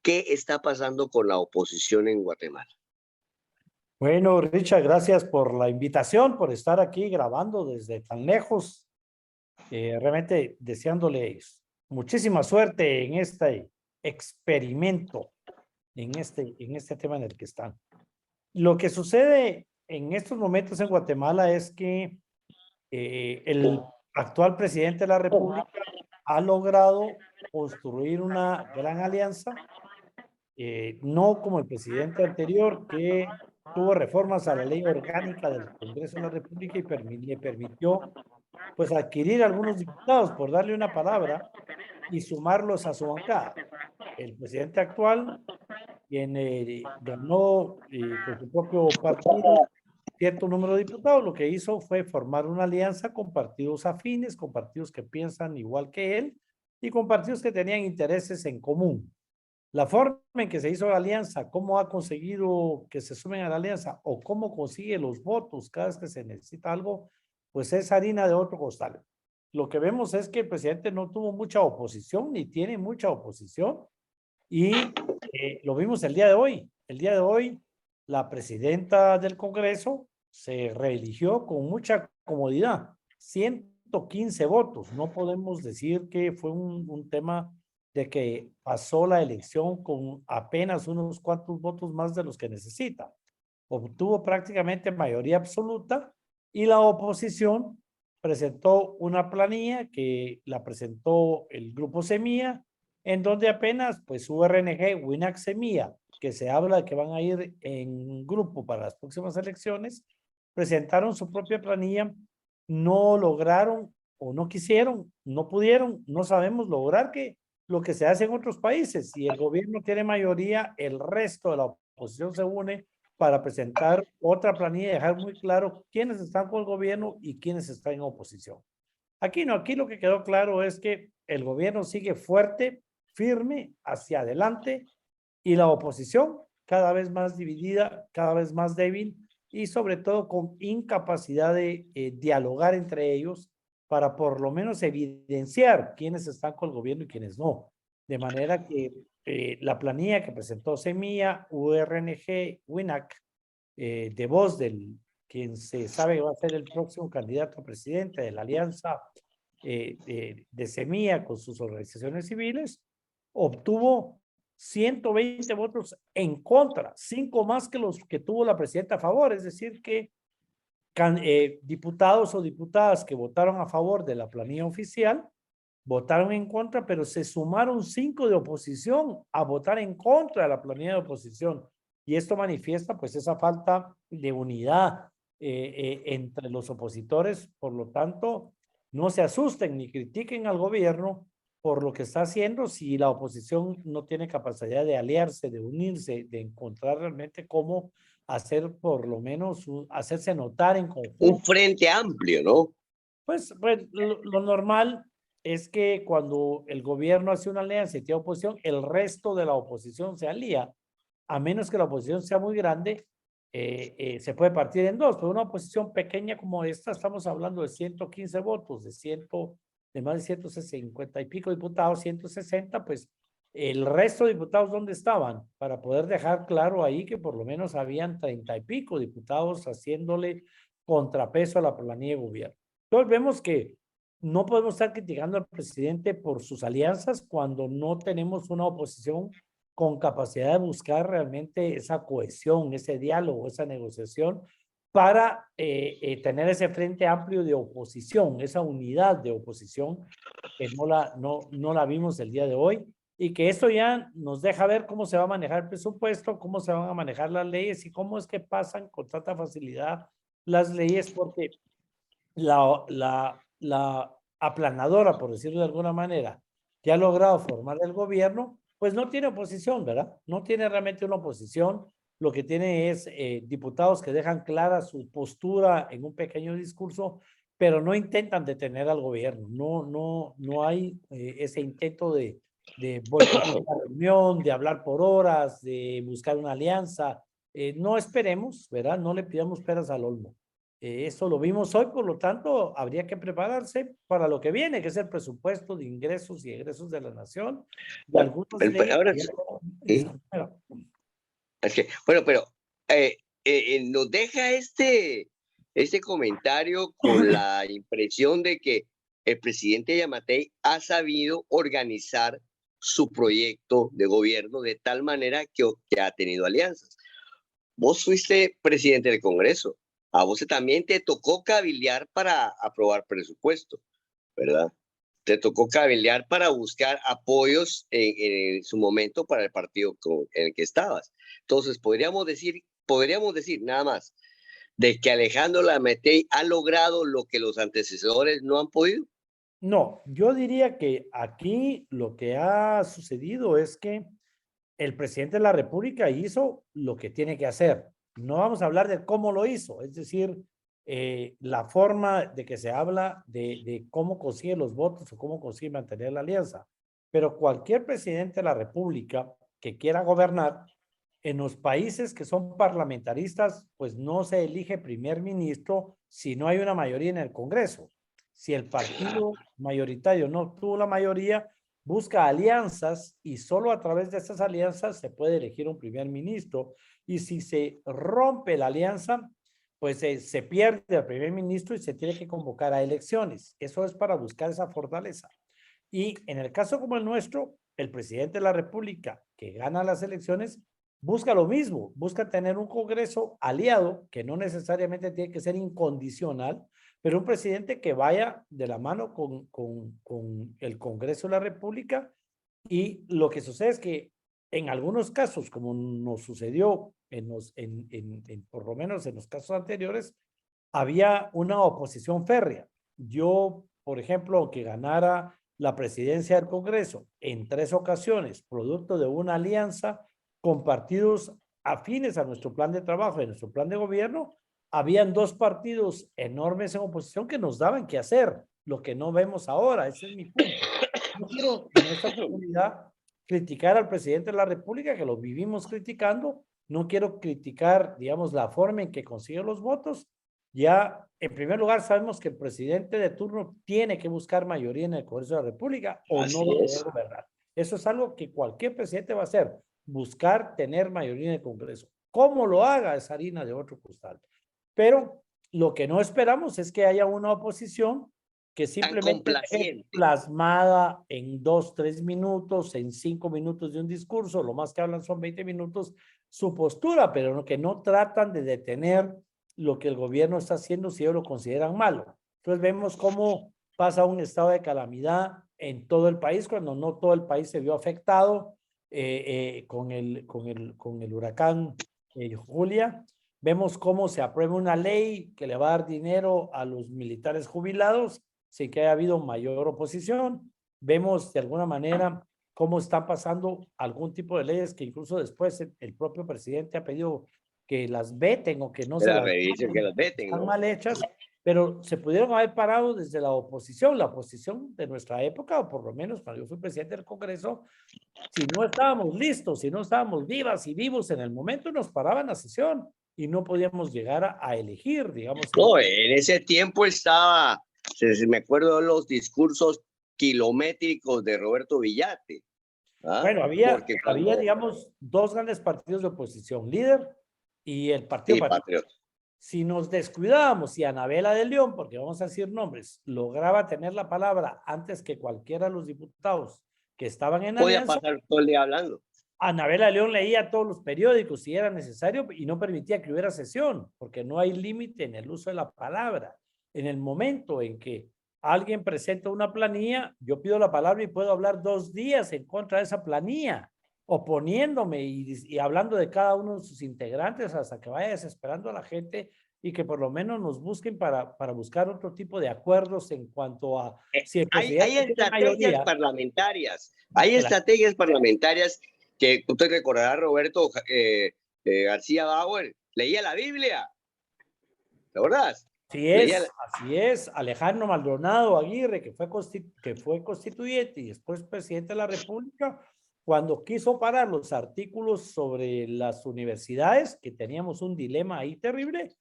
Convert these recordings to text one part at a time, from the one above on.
¿Qué está pasando con la oposición en Guatemala? Bueno, Richard, gracias por la invitación, por estar aquí grabando desde tan lejos. Realmente deseándoles muchísima suerte en este experimento, en este tema en el que están. Lo que sucede en estos momentos en Guatemala es que el actual presidente de la República ha logrado construir una gran alianza, no como el presidente anterior que tuvo reformas a la ley orgánica del Congreso de la República y le permitió pues adquirir algunos diputados, por darle una palabra, y sumarlos a su bancada. El presidente actual, quien ganó con su propio partido cierto número de diputados, lo que hizo fue formar una alianza con partidos afines, con partidos que piensan igual que él y con partidos que tenían intereses en común. La forma en que se hizo la alianza, cómo ha conseguido que se sumen a la alianza o cómo consigue los votos cada vez que se necesita algo, pues es harina de otro costal. Lo que vemos es que el presidente no tuvo mucha oposición ni tiene mucha oposición y lo vimos el día de hoy. El día de hoy la presidenta del Congreso se reeligió con mucha comodidad, 115 votos. No podemos decir que fue un tema de que pasó la elección con apenas unos cuantos votos más de los que necesita. Obtuvo prácticamente mayoría absoluta y la oposición presentó una planilla que la presentó el grupo Semilla, en donde apenas pues URNG, WINAC Semilla, que se habla de que van a ir en grupo para las próximas elecciones, presentaron su propia planilla, no lograron o no quisieron, no pudieron, no sabemos lograr que lo que se hace en otros países. Si el gobierno tiene mayoría, el resto de la oposición se une para presentar otra planilla y dejar muy claro quiénes están con el gobierno y quiénes están en oposición. Aquí no, aquí lo que quedó claro es que el gobierno sigue fuerte, firme, hacia adelante y la oposición cada vez más dividida, cada vez más débil y sobre todo con incapacidad de dialogar entre ellos para por lo menos evidenciar quiénes están con el gobierno y quiénes no. De manera que la planilla que presentó Semilla, URNG, WINAC, de voz del quien se sabe que va a ser el próximo candidato a presidente de la alianza de Semilla con sus organizaciones civiles, obtuvo 120 votos en contra, 5 más que los que tuvo la presidenta a favor, es decir que diputados o diputadas que votaron a favor de la planilla oficial votaron en contra, pero se sumaron 5 de oposición a votar en contra de la planilla de oposición. Y esto manifiesta pues esa falta de unidad entre los opositores. Por lo tanto, no se asusten ni critiquen al gobierno por lo que está haciendo si la oposición no tiene capacidad de aliarse, de unirse, de encontrar realmente cómo hacer por lo menos hacerse notar en Un conjunto. frente amplio, ¿no? Pues lo normal es que cuando el gobierno hace una alianza y tiene oposición, el resto de la oposición se alía, a menos que la oposición sea muy grande, se puede partir en dos, pero una oposición pequeña como esta, estamos hablando de 115 votos, de más de 150 y pico diputados, 160, pues el resto de diputados, ¿dónde estaban? Para poder dejar claro ahí que por lo menos habían 30 y pico diputados haciéndole contrapeso a la planilla de gobierno. Entonces vemos que no podemos estar criticando al presidente por sus alianzas cuando no tenemos una oposición con capacidad de buscar realmente esa cohesión, ese diálogo, esa negociación para tener ese frente amplio de oposición, esa unidad de oposición que no la vimos el día de hoy y que esto ya nos deja ver cómo se va a manejar el presupuesto, cómo se van a manejar las leyes y cómo es que pasan con tanta facilidad las leyes porque la aplanadora, por decirlo de alguna manera, que ha logrado formar el gobierno, pues no tiene oposición, ¿verdad? No tiene realmente una oposición. Lo que tiene es diputados que dejan clara su postura en un pequeño discurso, pero no intentan detener al gobierno. No hay ese intento de boicotear la reunión, de hablar por horas, de buscar una alianza. No esperemos, ¿verdad? No le pidamos peras al olmo. Eso lo vimos hoy, por lo tanto, habría que prepararse para lo que viene, que es el presupuesto de ingresos y egresos de la nación y Bueno, algunas leyes ahora que ya ¿sí? Es que, bueno, pero nos deja este comentario con la impresión de que el presidente Yamatei ha sabido organizar su proyecto de gobierno de tal manera que ha tenido alianzas. Vos fuiste presidente del Congreso. A vos también te tocó cabildear para aprobar presupuesto, ¿verdad? Te tocó cabildear para buscar apoyos en su momento para el partido en el que estabas. Entonces, podríamos decir nada más de que Alejandro Yamatei ha logrado lo que los antecesores no han podido. No, yo diría que aquí lo que ha sucedido es que el presidente de la República hizo lo que tiene que hacer. No vamos a hablar de cómo lo hizo, es decir, la forma de que se habla de cómo consigue los votos o cómo consigue mantener la alianza. Pero cualquier presidente de la República que quiera gobernar, en los países que son parlamentaristas, pues no se elige primer ministro si no hay una mayoría en el Congreso. Si el partido mayoritario no obtuvo la mayoría, busca alianzas y solo a través de esas alianzas se puede elegir un primer ministro. Y si se rompe la alianza, pues se pierde el primer ministro y se tiene que convocar a elecciones. Eso es para buscar esa fortaleza. Y en el caso como el nuestro, el presidente de la República que gana las elecciones busca lo mismo, busca tener un Congreso aliado que no necesariamente tiene que ser incondicional, pero un presidente que vaya de la mano con el Congreso de la República. Y lo que sucede es que en algunos casos, como nos sucedió por lo menos en los casos anteriores, había una oposición férrea. Yo, por ejemplo, que ganara la presidencia del Congreso en 3 ocasiones, producto de una alianza con partidos afines a nuestro plan de trabajo y a nuestro plan de gobierno, habían 2 partidos enormes en oposición que nos daban que hacer, lo que no vemos ahora. Ese es mi punto. No quiero en esta oportunidad criticar al presidente de la República, que lo vivimos criticando. No quiero criticar, digamos, la forma en que consigue los votos. Ya, en primer lugar, sabemos que el presidente de turno tiene que buscar mayoría en el Congreso de la República o no va a poder gobernar. Eso es algo que cualquier presidente va a hacer, buscar tener mayoría en el Congreso. ¿Cómo lo haga? Es harina de otro costal. Pero lo que no esperamos es que haya una oposición que simplemente deje plasmada en 2, 3 minutos, en 5 minutos de un discurso, lo más que hablan son 20 minutos, su postura, pero que no tratan de detener lo que el gobierno está haciendo si ellos lo consideran malo. Entonces vemos cómo pasa un estado de calamidad en todo el país, cuando no todo el país se vio afectado con el huracán Julia. Vemos cómo se aprueba una ley que le va a dar dinero a los militares jubilados sin que haya habido mayor oposición. Vemos de alguna manera cómo están pasando algún tipo de leyes que incluso después el propio presidente ha pedido que las veten o que no se las revisen, que las veten, están ¿no? mal hechas, pero se pudieron haber parado desde la oposición de nuestra época, o por lo menos cuando yo fui presidente del Congreso. Si no estábamos listos, si no estábamos vivas y vivos en el momento, nos paraban la sesión y no podíamos llegar a elegir, digamos. No, en ese tiempo estaba, me acuerdo de los discursos kilométricos de Roberto Villate. ¿Ah? Bueno, había, digamos, 2 grandes partidos de oposición, Líder y el Partido Patriota. Si nos descuidábamos y Anabela de León, porque vamos a decir nombres, lograba tener la palabra antes que cualquiera de los diputados que estaban en alianza, podía pasar todo el día hablando. Anabela de León leía todos los periódicos si era necesario y no permitía que hubiera sesión, porque no hay límite en el uso de la palabra. En el momento en que alguien presenta una planilla, yo pido la palabra y puedo hablar 2 días en contra de esa planilla, oponiéndome y hablando de cada uno de sus integrantes hasta que vaya desesperando a la gente y que por lo menos nos busquen para buscar otro tipo de acuerdos en cuanto a si el hay estrategias parlamentarias, hay estrategias parlamentarias que usted recordará, Roberto García Bauer, leía la Biblia, ¿te acordás? Así es. Alejandro Maldonado Aguirre, que fue constituyente y después presidente de la República, cuando quiso parar los artículos sobre las universidades, que teníamos un dilema ahí terrible,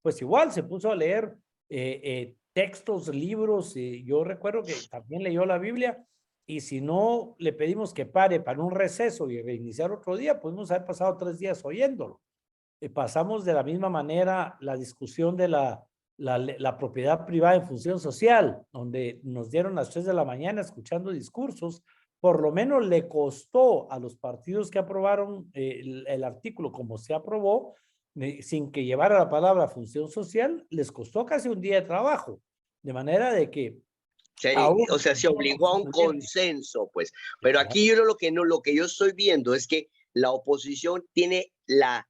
pues igual se puso a leer textos, libros, y yo recuerdo que también leyó la Biblia, y si no le pedimos que pare para un receso y reiniciar otro día, podemos haber pasado 3 días oyéndolo. Pasamos de la misma manera la discusión de la propiedad privada en función social, donde nos dieron las 3 de la mañana escuchando discursos. Por lo menos le costó a los partidos que aprobaron el artículo como se aprobó, sin que llevara la palabra función social, les costó casi un día de trabajo. De manera de que aún o sea, se obligó a un consenso, pues. Pero aquí yo lo que yo estoy viendo es que la oposición tiene la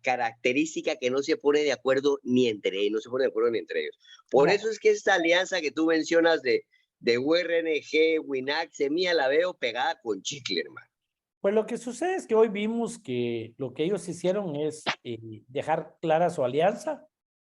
característica que no se pone de acuerdo ni entre ellos, no se pone de acuerdo ni entre ellos. Por No. eso es que esta alianza que tú mencionas de URNG, WINAC, Semilla, la veo pegada con chicle, hermano. Pues lo que sucede es que hoy vimos que lo que ellos hicieron es dejar clara su alianza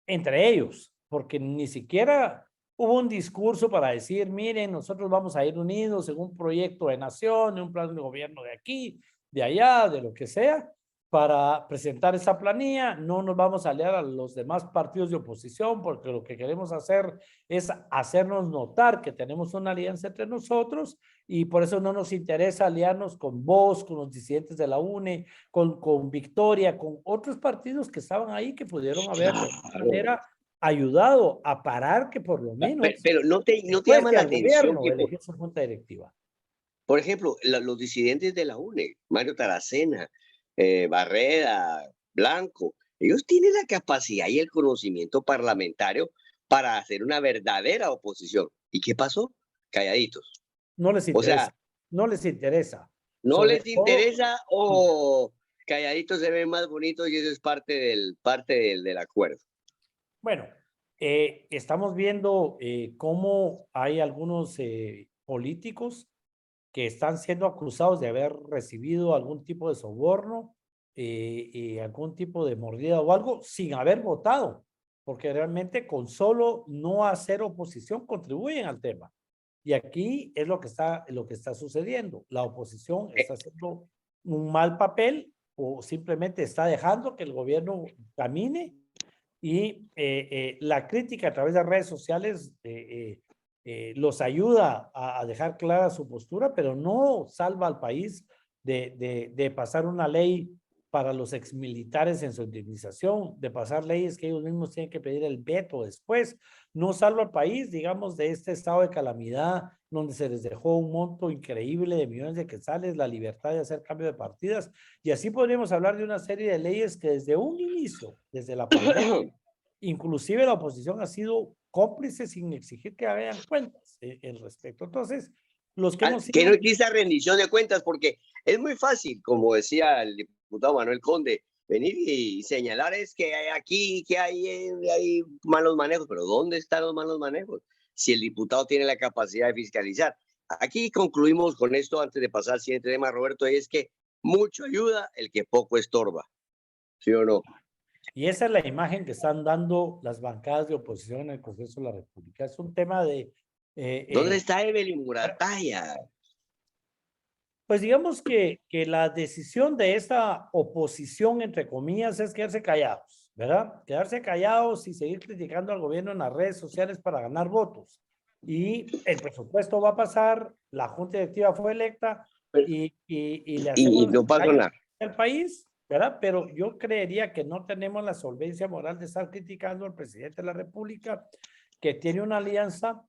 entre ellos, porque ni siquiera hubo un discurso para decir, miren, nosotros vamos a ir unidos en un proyecto de nación, en un plan de gobierno de aquí, de allá, de lo que sea, para presentar esa planilla. No nos vamos a aliar a los demás partidos de oposición, porque lo que queremos hacer es hacernos notar que tenemos una alianza entre nosotros, y por eso no nos interesa aliarnos con vos, con los disidentes de la UNE, con Victoria, con otros partidos que estaban ahí, que pudieron haber de alguna manera ayudado a parar que por lo menos Pero no te llama fuese la al atención gobierno que, elegir su junta directiva. por ejemplo, los disidentes de la UNE, Mario Taracena, Barreda, Blanco, ellos tienen la capacidad y el conocimiento parlamentario para hacer una verdadera oposición. ¿Y qué pasó? Calladitos. No les O interesa, sea, no les interesa. no Sobre les todo, interesa o calladitos se ven más bonitos y eso es parte del acuerdo. bueno, estamos viendo cómo hay algunos políticos que están siendo acusados de haber recibido algún tipo de soborno, algún tipo de mordida o algo, sin haber votado, porque realmente con solo no hacer oposición contribuyen al tema. Y aquí es lo que está sucediendo. La oposición está haciendo un mal papel o simplemente está dejando que el gobierno camine, y la crítica a través de redes sociales los ayuda a dejar clara su postura, pero no salva al país de pasar una ley para los exmilitares en su indemnización, de pasar leyes que ellos mismos tienen que pedir el veto después. No salva al país, digamos, de este estado de calamidad donde se les dejó un monto increíble de millones de quetzales, la libertad de hacer cambio de partidas, y así podríamos hablar de una serie de leyes que desde un inicio, desde la pandemia, inclusive la oposición ha sido cómplice sin exigir que hagan cuentas al respecto. Entonces, los que hemos Que sido... no exista rendición de cuentas, porque es muy fácil, como decía el diputado Manuel Conde, venir y señalar es que aquí que hay malos manejos, pero ¿dónde están los malos manejos? Si el diputado tiene la capacidad de fiscalizar. Aquí concluimos con esto antes de pasar al siguiente tema, Roberto, y es que mucho ayuda el que poco estorba, ¿sí o no? Y esa es la imagen que están dando las bancadas de oposición en el Congreso de la República. Es un tema de... ¿Dónde está Evelyn Murataya? pues digamos que la decisión de esta oposición, entre comillas, es quedarse callados, ¿verdad? Quedarse callados y seguir criticando al gobierno en las redes sociales para ganar votos. Y el presupuesto va a pasar, la junta directiva fue electa y le hacemos Y no pasó nada. al país, ¿verdad? Pero yo creería que no tenemos la solvencia moral de estar criticando al presidente de la República, que tiene una alianza,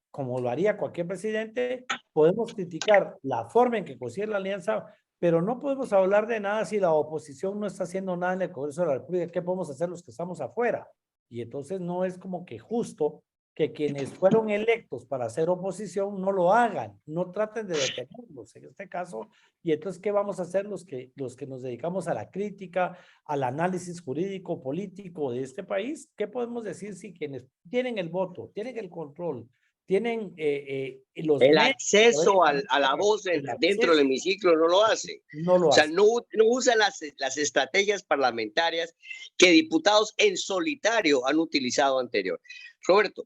como lo haría cualquier presidente. Podemos criticar la forma en que consigue la alianza, pero no podemos hablar de nada si la oposición no está haciendo nada en el Congreso de la República. ¿Qué podemos hacer los que estamos afuera? Y entonces no es como que justo que quienes fueron electos para hacer oposición no lo hagan, no traten de detenerlos en este caso. Y entonces, ¿qué vamos a hacer los que nos dedicamos a la crítica, al análisis jurídico, político de este país? ¿Qué podemos decir si quienes tienen el voto, tienen el control, tienen los El medios, acceso a la voz el dentro del acceso, hemiciclo no lo hace? no O lo sea, hacen? no usa las estrategias parlamentarias que diputados en solitario han utilizado anterior. Roberto,